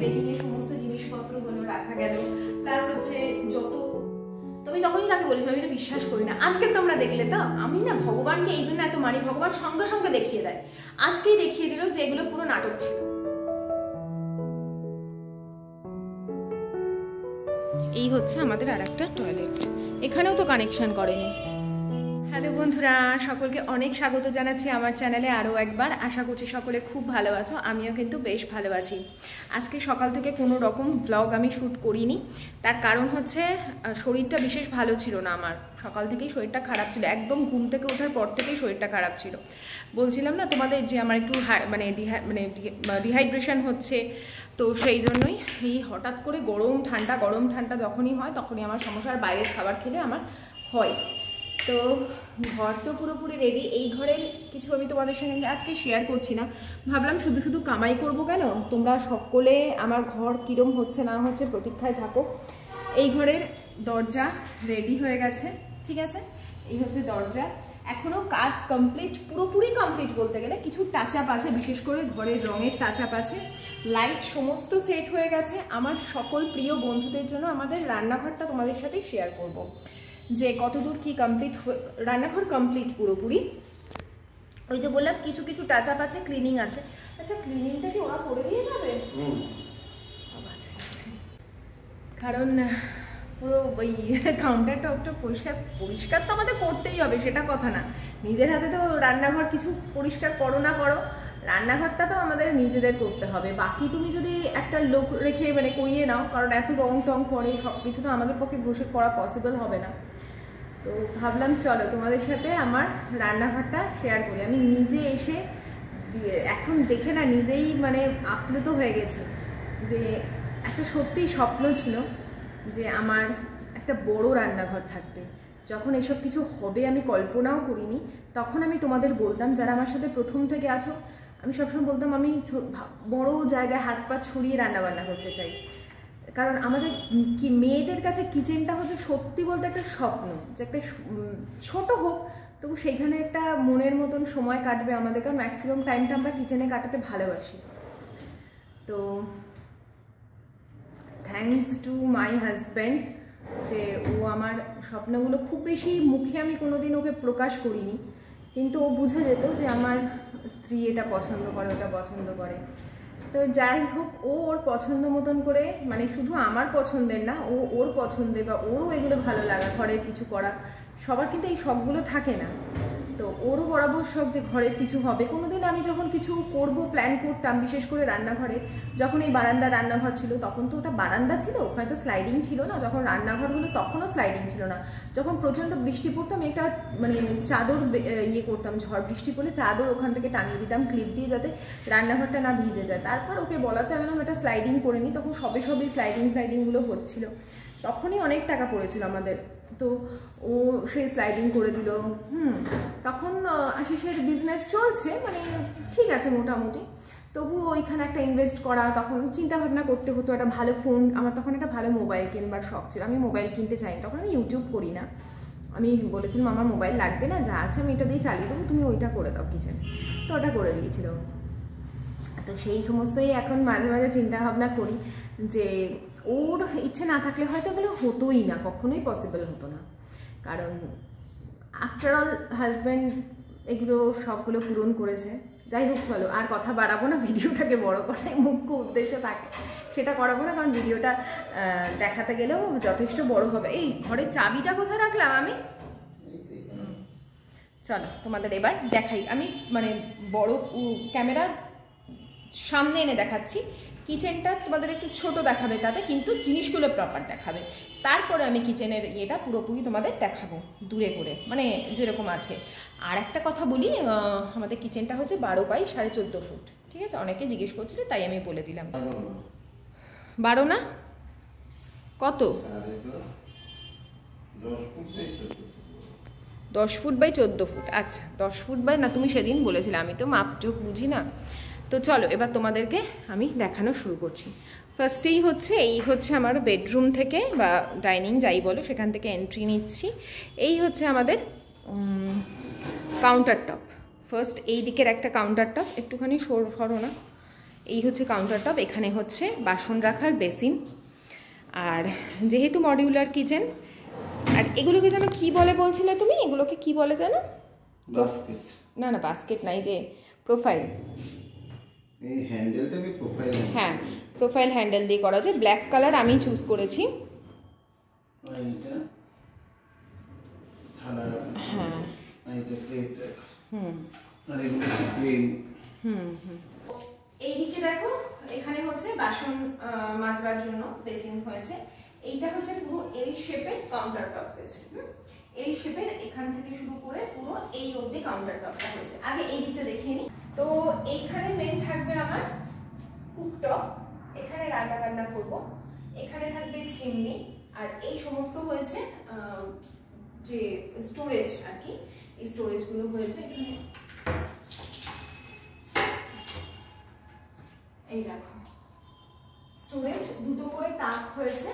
বেকিংয়ের সমস্ত জিনিসপত্রগুলো রাখা গেল, প্লাস হচ্ছে যত, তুমি যখনই তাকে বলেছো আমি এটা বিশ্বাস করি না। আজকে তোমরা দেখলে তো, আমি না ভগবানকে এই জন্য এত মানি, ভগবান সঙ্গে সঙ্গে দেখিয়ে দেয়। আজকেই দেখিয়ে দিল যে এগুলো পুরো নাটক ছিল। এই হচ্ছে আমাদের আর একটা টয়লেট, এখানেও তো কানেকশন করেনি। হ্যালো বন্ধুরা, সকলকে অনেক স্বাগত জানাচ্ছি আমার চ্যানেলে আরও একবার। আশা করছি সকলে খুব ভালো আছো, আমিও কিন্তু বেশ ভালো আছি। আজকে সকাল থেকে কোনো রকম ব্লগ আমি শ্যুট করিনি, তার কারণ হচ্ছে শরীরটা বিশেষ ভালো ছিল না আমার। সকাল থেকেই শরীরটা খারাপ ছিল, একদম ঘুম থেকে ওঠার পর থেকেই শরীরটা খারাপ ছিল। বলছিলাম না তোমাদের যে আমার একটু ডিহাইড্রেশন হচ্ছে, তো সেই জন্যই এই হঠাৎ করে গরম ঠান্ডা যখনই হয় তখনই আমার সমস্যা। আর বাইরের খাবার খেলে আমার হয়। তো ঘর তো পুরোপুরি রেডি। এই ঘরের কিছু আমি তোমাদের সঙ্গে আজকে শেয়ার করছি না, ভাবলাম শুধু শুধু কামাই করব কেন, তোমরা সকলে আমার ঘর কীরম হচ্ছে না হচ্ছে প্রতীক্ষায় থাকো। এই ঘরের দরজা রেডি হয়ে গেছে, ঠিক আছে, এই হচ্ছে দরজা। এখনও কাজ কমপ্লিট, পুরোপুরি কমপ্লিট বলতে গেলে, কিছু টাচ আপ আছে, বিশেষ করে ঘরের রঙের টাচ আপ আছে। লাইট সমস্ত সেট হয়ে গেছে। আমার সকল প্রিয় বন্ধুদের জন্য আমাদের রান্নাঘরটা তোমাদের সাথে শেয়ার করব যে কতদূর কি কমপ্লিট। রান্নাঘর কমপ্লিট পুরোপুরি। ওই যে বললাম কিছু কিছু টাচ আপ আছে, ক্লিনিং আছে। আচ্ছা, ক্লিনিংটা কি ওরা করে দিয়ে যাবে? কারণ পুরো ওই কাউন্টার টপটা পরিষ্কার তো আমাদের করতেই হবে, সেটা কথা না। নিজের হাতে তো রান্নাঘর কিছু পরিষ্কার করো না করো, রান্নাঘরটা তো আমাদের নিজেদের করতে হবে। বাকি তুমি যদি একটা লোক রেখে করিয়ে নাও, কারণ এত রং টং পরে সব কিছু তো আমাদের পক্ষে বসে করা পসিবল হবে না। তো ভাবলাম চলো তোমাদের সাথে আমার রান্নাঘরটা শেয়ার করি। আমি নিজে এসে এখন দেখে না নিজেই আপ্লুত হয়ে গেছি যে একটা সত্যিই স্বপ্ন ছিল যে আমার একটা বড় রান্নাঘর থাকবে। যখন এসব কিছু হবে আমি কল্পনাও করিনি, তখন আমি তোমাদের বলতাম, যারা আমার সাথে প্রথম থেকে আছো, আমি সবসময় বলতাম আমি বড় জায়গায় হাত পা ছড়িয়ে রান্নাবান্না করতে চাই। কারণ আমাদের কি মেয়েদের কাছে কিচেনটা হচ্ছে সত্যি বলতে একটা স্বপ্ন, যে একটা ছোট হোক তবু সেইখানে একটা মনের মতন সময় কাটবে আমাদের, কারণ ম্যাক্সিমাম টাইমটা আমরা কিচেনে কাটাতে ভালোবাসি। তো থ্যাঙ্কস টু মাই হাজব্যান্ড যে ও আমার স্বপ্নগুলো খুব বেশি মুখে আমি কোনোদিন ওকে প্রকাশ করিনি, কিন্তু ও বুঝে যেত যে আমার স্ত্রী এটা পছন্দ করে, ওটা পছন্দ করে। তো যাই হোক, ও ওর পছন্দ মতন করে, শুধু আমার পছন্দের না, ও ওর পছন্দের বা ওরও এগুলো ভালো লাগা, ঘরের কিছু করা। সবার কিন্তু এই শখগুলো থাকে না, তো ওরও বরাবর শখ যে ঘরের কিছু হবে। কোনোদিন আমি যখন কিছু করব প্ল্যান করতাম, বিশেষ করে রান্নাঘরে, যখন এই বারান্দা রান্নাঘর ছিল তখন তো ওটা বারান্দা ছিল, ওখানে তো স্লাইডিং ছিল না। যখন রান্নাঘর হলো তখনও স্লাইডিং ছিল না। যখন প্রচণ্ড বৃষ্টি পড়তো আমি একটা চাদর করতাম, ঝড় বৃষ্টি পড়লে চাদর ওখান থেকে টাঙিয়ে দিতাম ক্লিপ দিয়ে, যাতে রান্নাঘরটা না ভিজে যায়। তারপর ওকে বলাতে আমি এটা স্লাইডিং করে নিই। তখন সবে স্লাইডিংগুলো হচ্ছিল, তখনই অনেক টাকা পড়েছিল আমাদের। তো ও সেই স্লাইডিং করে দিল। তখন আশিসের বিজনেস চলছে, ঠিক আছে মোটামুটি, তবু ওইখানে একটা ইনভেস্ট করা, তখন চিন্তা ভাবনা করতে হতো। একটা ভালো ফোন, আমার তখন একটা ভালো মোবাইল কিনবার শখ ছিল। আমি মোবাইল কিনতে চাই, তখন আমি ইউটিউব করি না। আমি বলেছিলাম আমার মোবাইল লাগবে না, যা আছে আমি এটা দিয়ে চালিয়ে দেবো, তুমি ওইটা করে দাও কিচেন। তো ওটা করে দিয়েছিল। তো সেই সমস্তই এখন মাঝে মাঝে চিন্তা ভাবনা করি যে ওর ইচ্ছে না থাকলে হয়তো এগুলো হতোই না, কখনোই পসিবল হতো না। কারণ আফটার অল হাজব্যান্ড এগুলো সবগুলো পূরণ করেছে। যাই হোক, চলো আর কথা বাড়াবো না, ভিডিওটাকে বড় করাই মুখ্য উদ্দেশ্য থাকে, সেটা করাবো না, কারণ ভিডিওটা দেখাতে গেলেও যথেষ্ট বড় হবে। এই ঘরের চাবিটা কোথায় রাখলাম আমি? চলো তোমাদের এবার দেখাই। আমি বড় ক্যামেরা সামনে এনে দেখাচ্ছি, কিচেনটা তোমাদের একটু ছোট দেখাবে তাতে, কিন্তু জিনিসগুলো প্রপার দেখাবে। তারপরে আমি কিচেনের ইয়েটা পুরোপুরি তোমাদের দেখাবো দূরে করে, যেরকম আছে। আর একটা কথা বলি, আমাদের কিচেনটা হচ্ছে 12 × 14.5 ফুট, ঠিক আছে? অনেকে জিজ্ঞেস করছিল, তাই আমি বলে দিলাম। 12 না কত? 10 ফুট বাই 14 ফুট। আচ্ছা, 10 ফুট বাই না, তুমি সেদিন বলেছিলে, আমি তো মাপ চোখ বুঝি না। তো চলো এবার তোমাদেরকে আমি দেখানো শুরু করছি। ফার্স্টেই হচ্ছে এই হচ্ছে আমার বেডরুম থেকে বা ডাইনিং যাই বলো, সেখান থেকে এন্ট্রি নিচ্ছি। এই হচ্ছে আমাদের কাউন্টার টপ। ফার্স্ট এই দিকের একটা কাউন্টার টপ, একটুখানি সরো না, এই হচ্ছে কাউন্টার টপ, এখানে হচ্ছে বাসন রাখার বেসিন। আর যেহেতু মডিউলার কিচেন, আর এগুলোকে যেন কি বলে বলছিলে তুমি, এগুলোকে কি বলে যেন? বাস্কেট। না না, বাস্কেট নাই, যে প্রোফাইল, এই হ্যান্ডেলটাকে প্রোফাইল। হ্যাঁ, প্রোফাইল হ্যান্ডেল দিয়ে করা আছে। ব্ল্যাক কালার আমি চুজ করেছি। এইটা থালা রাখা, হ্যাঁ, এইটা প্লেট রাখা, হুম আর এগুলো প্লেন। হুম হুম। এইদিকে দেখো, এখানে হচ্ছে বাসন মাজবার জন্য বেসিন হয়েছে। এইটা হচ্ছে পুরো এল শেপের কাউন্টার টপ হয়েছে। এল শেপের, এখান থেকে শুরু করে পুরো এই অবধি কাউন্টার টপটা হয়েছে। আগে এই দিকটা দেখিয়ে নিই। তো এইখানে মেন থাকবে আমার কুকটপ, এখানে রান্না বান্না করব। এখানে থাকবে চিমনি, আর এই সমস্ত হয়েছে যে স্টোরেজ আর কি, এই স্টোরেজগুলো হয়েছে এখানে। এই দেখো স্টোরেজ, দুটো করে তাক হয়েছে,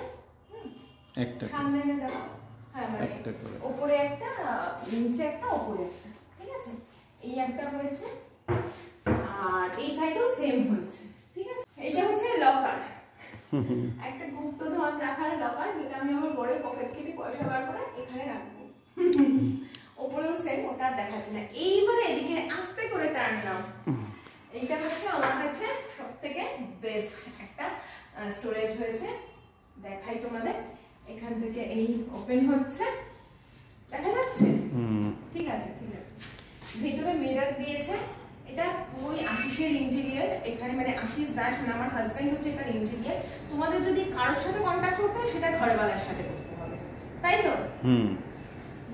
একটা সামনে দেখো, হ্যাঁ মানে একটা করে, উপরে একটা, নিচে একটা, উপরে একটা, ঠিক আছে? এই একটা হয়েছে, আর এই সাইডেও সেম হয়েছে, ঠিক আছে? এটা হচ্ছে লকার, একটা গুপ্তধন রাখার লকার, যেটা আমি আমার বড়ের পকেট কেটে পয়সা বার করে এখানে রাখবো। ওপরেও সেম, ওটা দেখাচ্ছে না। এইবারে এদিকে আস্তে করে টার্ন নাও। এইটা হচ্ছে আমার কাছে সবথেকে বেস্ট একটা স্টোরেজ হয়েছে, দেখাই তোমাদের। এখান থেকে এই ওপেন হচ্ছে, দেখা যাচ্ছে? ঠিক আছে, ঠিক আছে। ভিতরে মিরর দিয়েছে, এটা পুরোই আশিসের ইন্টেরিয়র। এখানে মানে আশিস দাস মানে আমার হাজবেন্ড হচ্ছে এখানে ইন্টেরিয়র। তোমাদের যদি কারোর সাথে কন্ট্যাক্ট করতে হয়, সেটা ঘরওয়ালার সাথে করতে হবে, তাই তো?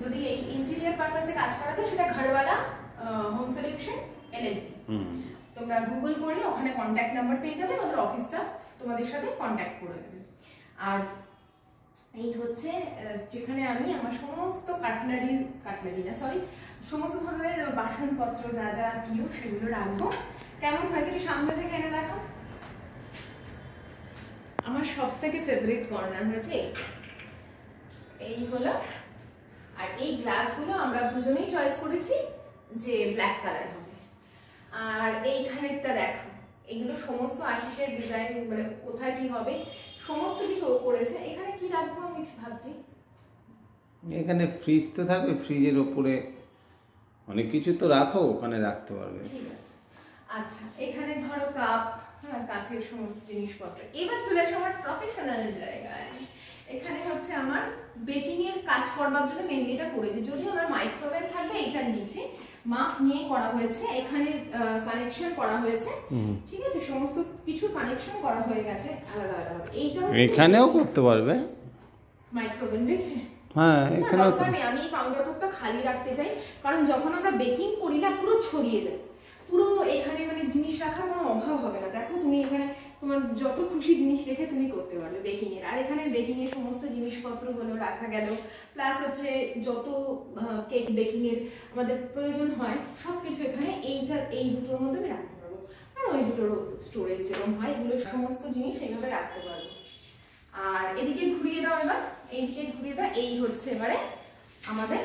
যদি এই ইন্টেরিয়র পারপাসে কাজ করাতে, সেটা ঘরওয়ালা হোম সলিউশন এলএলপি। তোমরা গুগল করলে ওখানে কন্ট্যাক্ট নাম্বার পেয়ে যাবে, আমাদের অফিসটা তোমাদের সাথে কন্ট্যাক্ট করে দেবে। আর এই হচ্ছে যেখানে আমি আমার সমস্ত কাটলারি না সরি, সমস্ত ধরনের বাসনপত্র যা যা প্রিয় সেগুলো রাখবো। কেমন হয়েছে একটু সামনে থেকে এনে দেখো। আমার সব থেকে ফেভারিট কর্নার হয়েছে এই হলো। আর এই গ্লাসগুলো আমরা দুজনেই চয়েস করেছি যে ব্ল্যাক কালার হবে। আর এইখানেরটা দেখো, এগুলো সমস্ত আশিসের ডিজাইন, মানে কোথায় কি হবে সমস্ত কিছু ও করেছে। এখানে কি রাখবো আমি ভাবছি। এখানে ফ্রিজ তো থাকবে, ফ্রিজের উপরে অনেক কিছু তো রাখো, ওখানে রাখতে পারবে। ঠিক আছে, আচ্ছা। এখানে ধরো কাপ, হ্যাঁ, কাছের সমস্ত জিনিসপত্র। এবার চলে আসে আমার প্রফেশনাল জায়গায়। এখানে হচ্ছে আমার বেকিং এর কাজ করবার জন্য মেনলি এটা করেছি। যদিও আমার মাইক্রোওয়েভ থাকবে এটার নিচে, মাপ নিয়ে করা হয়েছে, এখানে কানেকশন করা হয়েছে, ঠিক আছে? সমস্ত কিছু কানেকশন করা হয়ে গেছে আলাদা আলাদা। এইটা এখানেও করতে পারবে মাইক্রোওয়েভ রেখে। হ্যাঁ, এখানে আমি কাউন্টার টপটা খালি রাখতে চাই, কারণ যখন আমরা বেকিং করি না পুরো ছড়িয়ে যায়, পুরো এখানে মানে জিনিস রাখার কোনো অভাব হবে না। দেখো তুমি এখানে তোমার যত খুশি জিনিস রেখে তুমি করতে পারবে বেকিং এর। আর এখানে বেকিং এর সমস্ত জিনিসপত্র গুলো রাখা গেল, প্লাস হচ্ছে যত কেক বেকিং এর আমাদের প্রয়োজন হয় সবকিছু এখানে এই দুটোর মধ্যে আমি রাখতে পারবো। আর ওই দুটোর স্টোরেজ যেরকম হয়, এগুলো সমস্ত জিনিস এইভাবে রাখতে পারবো। আর এদিকে ঘুরিয়ে দাও, এবার এইদিকে ঘুরিয়ে দাও। এই হচ্ছে এবারে আমাদের,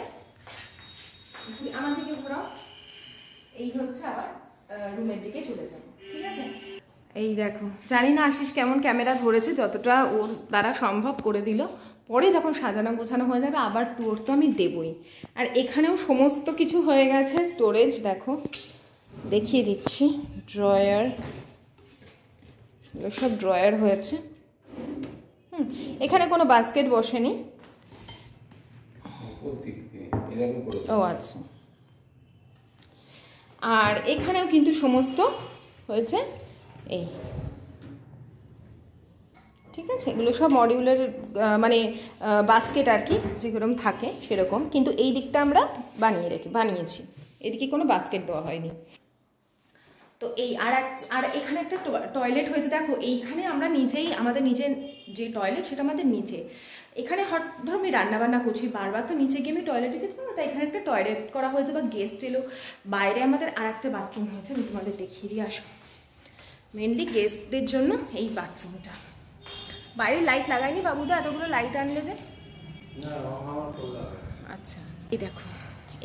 আমার দিকে ঘোরাও। এই হচ্ছে আবার রুমের দিকে চলে যাবো, ঠিক আছে? এই দেখো, জানি না আশিস কেমন ক্যামেরা ধরেছে, যতটা ওর দ্বারা সম্ভব করে দিল। পরে যখন সাজানো গোছানো হয়ে যাবে আবার ট্যুর তো আমি দেবই। আর এখানেও সমস্ত কিছু হয়ে গেছে। স্টোরেজ দেখো, দেখিয়ে দিচ্ছি। ড্রয়ার, সব ড্রয়ার হয়েছে। এখানে কোনো বাস্কেট বসেনি। ও আচ্ছা। আর এখানেও কিন্তু সমস্ত হয়েছে এই, ঠিক আছে? এগুলো সব মডিউলার মানে বাস্কেট আর কি, যেরকম থাকে সেরকম, কিন্তু এই দিকটা আমরা বানিয়েছি। এদিকে কোনো বাস্কেট দেওয়া হয়নি। তো এই আর এখানে একটা টয়লেট হয়েছে। দেখো এইখানে আমরা নিজেই, আমাদের নিচে যে টয়লেট সেটা আমাদের নিচে। এখানে ধরো আমি রান্নাবান্না করছি, বারবার তো নিচে গিয়ে আমি টয়লেটে যেতে পারবো, তাই এখানে একটা টয়লেট করা হয়েছে। বা গেস্ট এলো, বাইরে আমাদের আর একটা বাথরুম হয়েছে, আমি তোমাদের দেখিয়ে দিয়ে আসো। মেনলি গেস্টদের জন্য এই বাথরুমটা। বাইরে লাইট লাগাইনি বাবুদা, এতগুলো লাইট আনলে যে। আচ্ছা, এই দেখো,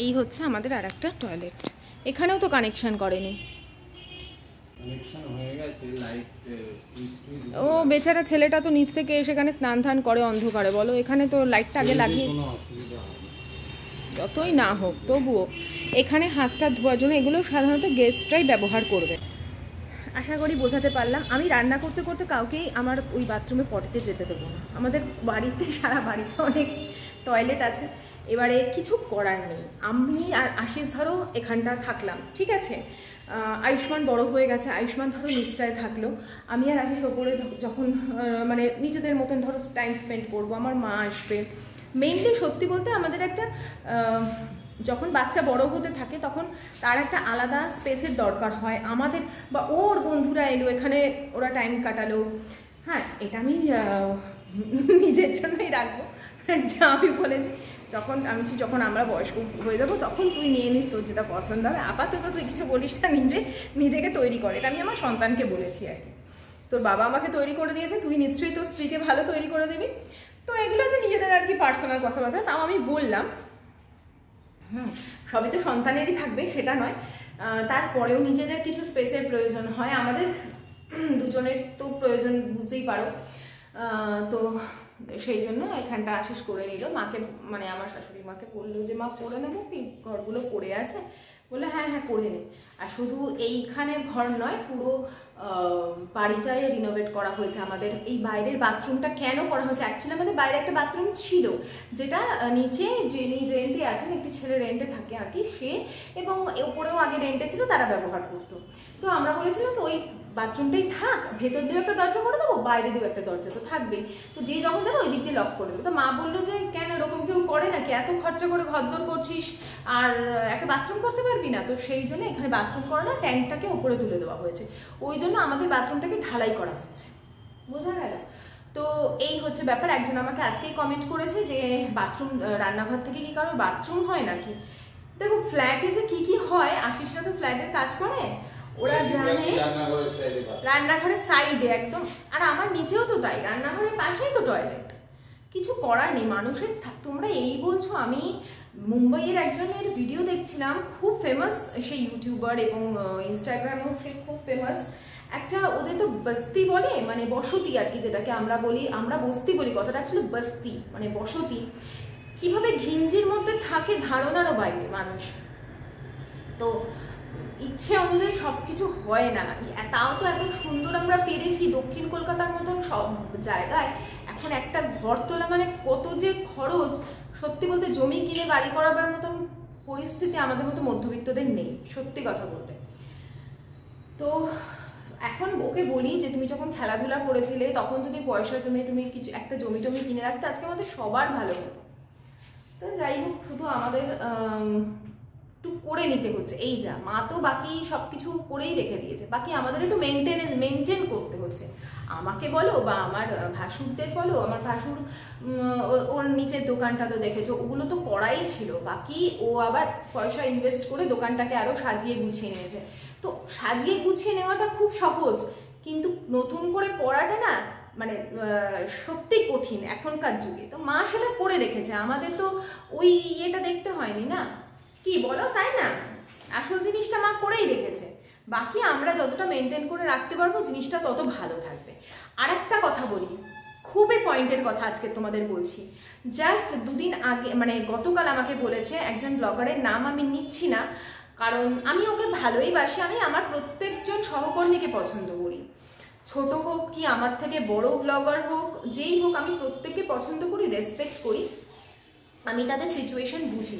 এই হচ্ছে আমাদের আর একটা টয়লেট। এখানেও তো কানেকশান করেনি, কানেকশন হয়ে গেছে, লাইট ও বেচারা ছেলেটা তো নিচ থেকে সেখানে স্নান ধান করে অন্ধকারে, বলো এখানে তো লাইটটা আগে লাগিয়ে, কোনো অসুবিধা হবে না। যতই না হোক তবুও এখানে হাতটা ধোয়ার জন্য এগুলো সাধারণত গেস্টরাই ব্যবহার করবে। আশা করি বোঝাতে পারলাম। আমি রান্না করতে করতে কাউকেই আমার ওই বাথরুমে পটিতে যেতে দেবো না। আমাদের বাড়িতে, সারা বাড়িতে অনেক টয়লেট আছে, এবারে কিছু করার নেই। আমি আর আশিস ধরো এখানটা থাকলাম, ঠিক আছে, আয়ুষ্মান বড় হয়ে গেছে, আয়ুষ্মান ধরো নিচটায় থাকলো, আমি আর আশিস ওপরে যখন মানে নিজেদের মতন ধরো টাইম স্পেন্ড করবো, আমার মা আসবে। মেইনলি সত্যি বলতে আমাদের একটা যখন বাচ্চা বড় হতে থাকে তখন তার একটা আলাদা স্পেসের দরকার হয় আমাদের, বা ওর বন্ধুরা এলো এখানে, ওরা টাইম কাটালো। হ্যাঁ, এটা আমি নিজের জন্যই রাখবো, যা আমি বলেছি। যখন আমরা বয়স্ক হয়ে যাবো তখন তুই নিয়ে নিস তোর যেটা পছন্দ হবে, আপাতত তুই কিছু বলিস না, নিজেকে তৈরি কর। এটা আমি আমার সন্তানকে বলেছি আর কি। তোর বাবা আমাকে তৈরি করে দিয়েছে, তুই নিশ্চয়ই তোর স্ত্রীকে ভালো তৈরি করে দিবি। তো এগুলো আছে নিজেদের আর কি পার্সোনাল কথাবার্তা, তাও আমি বললাম। সবই তো সন্তানেরই থাকবে সেটা নয়, তারপরেও নিজেদের কিছু স্পেসের প্রয়োজন হয়, আমাদের দুজনের তো প্রয়োজন, বুঝতেই পারো। তো সেই জন্য এখানটা আশিস করে নিল। মাকে মানে আমার শাশুড়ি মাকে বললো যে মা করে নেবো কি, ঘরগুলো পড়ে আছে? বললো হ্যাঁ হ্যাঁ করে নে। আর শুধু এইখানের ঘর নয়, পুরো বাড়িটায় রিনোভেট করা হয়েছে। আমাদের এই বাইরের বাথরুমটা কেন করা হয়েছে, অ্যাকচুয়ালি আমাদের বাইরে একটা বাথরুম ছিল, যেটা নিচে যিনি রেন্টে আছেন, একটি ছেলে রেন্টে থাকে আর কি, সে এবং ওপরেও আগে রেন্টে ছিল, তারা ব্যবহার করতো। তো আমরা বলেছিলাম তো ওই বাথরুমটাই থাক, ভেতর দিয়েও একটা দরজা করে দেবো, বাইরে দিয়েও একটা দরজা তো থাকবেই, তো যে যখন যাবে ওই দিক দিয়ে লক করে দেবো। তো মা বললো যে কেন এরকম কেউ করে নাকি, এত খরচা করে ঘরদোর করছিস আর একটা বাথরুম করতে পারবি না? তো সেই জন্য এখানে বাথরুম করা না, ট্যাঙ্কটাকে উপরে তুলে দেওয়া হয়েছে, ওই জন্য আমাদের বাথরুমটাকে ঢালাই করা হয়েছে। বোঝা গেল? তো এই হচ্ছে ব্যাপার। একজন আমাকে আজকেই কমেন্ট করেছে যে বাথরুম, রান্নাঘর থেকে কি কারোর বাথরুম হয় নাকি? দেখো ফ্ল্যাটে যে কি কি হয়, আশিসরা তো ফ্ল্যাটের কাজ করে, ওরা জানে। রান্নাঘরের সাইডে একদম, আর আমার নিচেও তো তাই, রান্নাঘরের পাশেই তো টয়লেট। কিছু করার নেই মানুষের। তোমরা এই বলছো, আমি মুম্বাইয়ের একজনের ভিডিও দেখছিলাম, খুব ফেমাস সে ইউটিউবার এবং ইনস্টাগ্রামেও সে খুব ফেমাস। একটা ওদের তো বস্তি বলে, মানে বসতি আর কি, যেটাকে আমরা বলি, আমরা বস্তি বলি, কথাটা অ্যাকচুয়ালি বস্তি মানে বসতি। কিভাবে ঘিঞ্জির মধ্যে থাকে ধারণারও বাইরে মানুষ। তো ইচ্ছে অনুযায়ী সব কিছু হয় না, তাও তো এত সুন্দর আমরা পেরেছি দক্ষিণ কলকাতার মতন সব জায়গায়। এখন একটা ঘর তোলা মানে কত যে খরচ, সত্যি বলতে জমি কিনে বাড়ি করাবার মতন পরিস্থিতি আমাদের মতো মধ্যবিত্তদের নেই, সত্যি কথা বলতে। তো এখন ওকে বলি যে তুমি যখন খেলাধুলা করেছিলে তখন যদি পয়সা জমে তুমি কিছু একটা জমি টমি কিনে রাখতে, আজকে আমাদের সবার ভালো হতো। তো যাই হোক, শুধু আমাদের একটু করে নিতে হচ্ছে, এই যা। মা তো বাকি সব কিছু করেই রেখে দিয়েছে, বাকি আমাদের একটু মেনটেন করতে হচ্ছে। আমাকে বলো বা আমার ভাসুরদের বলো, আমার ভাসুর ওর নিচের দোকানটা তো দেখেছো, ওগুলো তো করাই ছিল, বাকি ও আবার পয়সা ইনভেস্ট করে দোকানটাকে আরও সাজিয়ে গুছিয়ে নিয়েছে। তো সাজিয়ে গুছিয়ে নেওয়াটা খুব সহজ, কিন্তু নতুন করে করাটা না মানে সত্যি কঠিন এখনকার যুগে। তো মা সেটা করে রেখেছে, আমাদের তো ওই ইয়েটা দেখতে হয়নি না, কি বলো, তাই না? আসল জিনিসটা মা করেই রেখেছে, বাকি আমরা যতটা মেনটেন করে রাখতে পারবো জিনিসটা তত ভালো থাকবে। আর একটা কথা বলি, খুবই পয়েন্টের কথা আজকে তোমাদের বলছি। জাস্ট দুদিন আগে, মানে গতকাল আমাকে বলেছে একজন ব্লগারের, নাম আমি নিচ্ছি না কারণ আমি ওকে ভালোই বাসি, আমি আমার প্রত্যেকজন সহকর্মীকে পছন্দ করি, ছোট হোক কি আমার থেকে বড় ব্লগার হোক, যেই হোক, আমি প্রত্যেককে পছন্দ করি, রেসপেক্ট করি, আমি তাদের সিচুয়েশন বুঝি।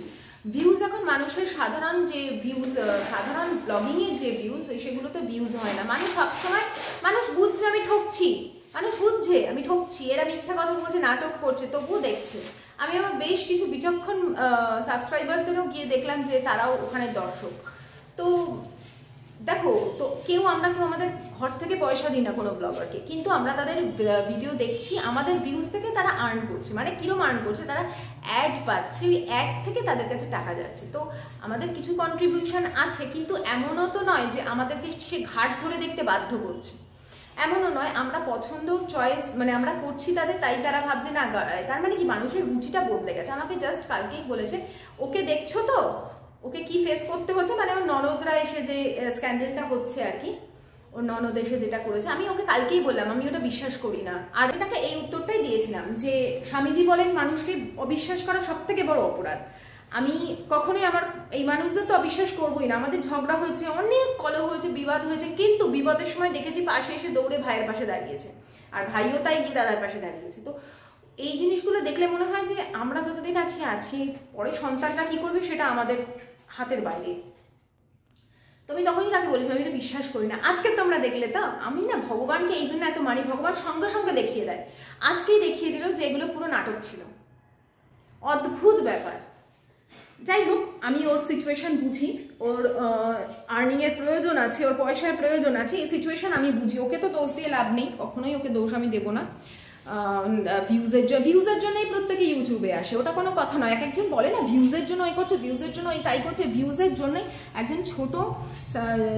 ভিউজ এখন মানুষের সাধারণ যে ভিউজ, সাধারণ ব্লগিংয়ের যে ভিউজ, সেগুলোতে ভিউজ হয় না। মানুষ সবসময়, মানুষ বুঝছে আমি ঠকছি, মানুষ বুঝছে আমি ঠকছি, এরা মিথ্যা কথা বলছে, নাটক করছে, তবুও দেখছে। আমি আমার বেশ কিছু বিচক্ষণ সাবস্ক্রাইবারদেরও গিয়ে দেখলাম যে তারাও ওখানে দর্শক। তো দেখো, তো কেউ আমাদের ঘর থেকে পয়সা দিই না কোনো ব্লগারকে, কিন্তু আমরা তাদের ভিডিও দেখছি, আমাদের ভিউজ থেকে তারা আর্ন করছে। মানে কিরম আর্ন করছে, তারা অ্যাড পাচ্ছে, ওই অ্যাড থেকে তাদের কাছে টাকা যাচ্ছে। তো আমাদের কিছু কন্ট্রিবিউশন আছে, কিন্তু এমনও তো নয় যে আমাদেরকে সে ঘাট ধরে দেখতে বাধ্য করছে, এমনও নয়। আমরা পছন্দ, চয়েস, মানে আমরা করছি তাদের, তাই তারা ভাবছে না, তার মানে কি মানুষের রুচিটা বদলে গেছে। আমাকে জাস্ট কালকেই বলেছে, ওকে দেখছো তো, ওকে কি ফেস করতে হচ্ছে, মানে ওর ননদরা এসে যে স্ক্যান্ডেলটা হচ্ছে আর কি, ওর ননদ এসে যেটা করেছে, আমি ওকে কালকেই বললাম আমি ওটা বিশ্বাস করি না। আর আমি তাকে এই উত্তরটাই দিয়েছিলাম যে স্বামীজি বলেন মানুষকে অবিশ্বাস করা সব থেকে বড় অপরাধ। আমি কখনোই আমার এই মানুষদের তো অবিশ্বাস করবোই না। আমাদের ঝগড়া হয়েছে, অনেক কলহ হয়েছে, বিবাদ হয়েছে, কিন্তু বিপদের সময় দেখেছি পাশে এসে দৌড়ে ভাইয়ের পাশে দাঁড়িয়েছে, আর ভাইও তাই গিয়ে দাদার পাশে দাঁড়িয়েছে। তো এই জিনিসগুলো দেখলে মনে হয় যে আমরা যতদিন আছি, পরে সন্তানরা কি করবে সেটা আমাদের হাতের বাইরে। তো আমি তখনই তাকে বলেছি আমি এটা বিশ্বাস করি না। আজকে তোমরা দেখলে তো, আমি না ভগবানকে এই জন্য এত মানি, ভগবান সঙ্গে সঙ্গে দেখিয়ে দেয়। আজকেই দেখিয়ে দিল যে এগুলো পুরো নাটক ছিল। অদ্ভুত ব্যাপার। যাই হোক, আমি ওর সিচুয়েশন বুঝি, ওর আর্নিংয়ের প্রয়োজন আছে, ওর পয়সার প্রয়োজন আছে, এই সিচুয়েশন আমি বুঝি। ওকে তো দোষ দিয়ে লাভ নেই, কখনোই ওকে দোষ আমি দেবো না। ভিউজের জন্যই প্রত্যেকে ইউটিউবে আসে, ওটা কোনো কথা নয়। এক একজন বলে না ভিউজের জন্য এই করছে, ভিউজের জন্য এই তাই করছে। ভিউজের জন্যই একজন ছোট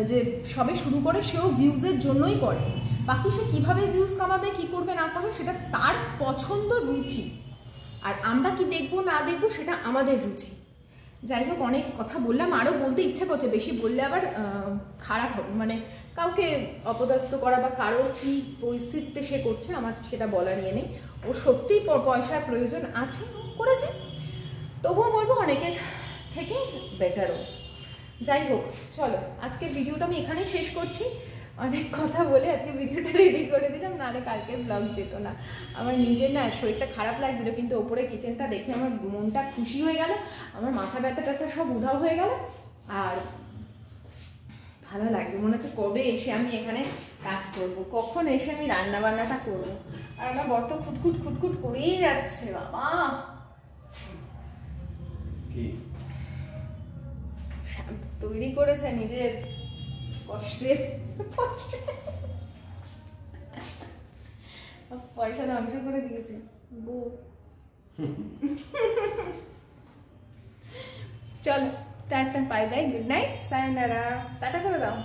যে সবে শুরু করে সেও ভিউজের জন্যই করে। বাকি সে কীভাবে ভিউজ কামাবে, কী করবে না করবে সেটা তার পছন্দ, রুচি। আর আমরা কি দেখবো না দেখবো সেটা আমাদের রুচি। যাই হোক, অনেক কথা বললাম, আরও বলতে ইচ্ছে করছে, বেশি বললে আবার খারাপ হবে, মানে কাউকে অপদস্থ করা বা কারোর কী পরিস্থিতিতে সে করছে আমার সেটা বলার ইয়ে নেই। ও সত্যিই পয়সার প্রয়োজন আছে, করেছে, তবুও বলবো অনেকের থেকে বেটারও। যাই হোক, চলো আজকের ভিডিওটা আমি এখানেই শেষ করছি। অনেক কথা বলে আজকে ভিডিওটা রেডি করে দিলাম, নাহলে কালকের ব্লগ যেত না। আমার নিজের না শরীরটা খারাপ লাগছিল, কিন্তু ওপরে কিচেনটা দেখে আমার মনটা খুশি হয়ে গেল, আমার মাথা ব্যথা ট্যাথা সব উধাও হয়ে গেল, আর ভালো লাগছে। মনে হচ্ছে কবে এসে আমি এখানে কাজ করব, কখন এসে আমি রান্না বান্নাটা করব। আর আমার বর তো খুটখুট খুটখুট করেই যাচ্ছে। বাবা তৈরি করেছে নিজের কষ্টের পয়সা ধ্বংস করে দিয়েছে বউ। চলো টাটা, bye bye, good night, sayonara, টাটা করে দাও।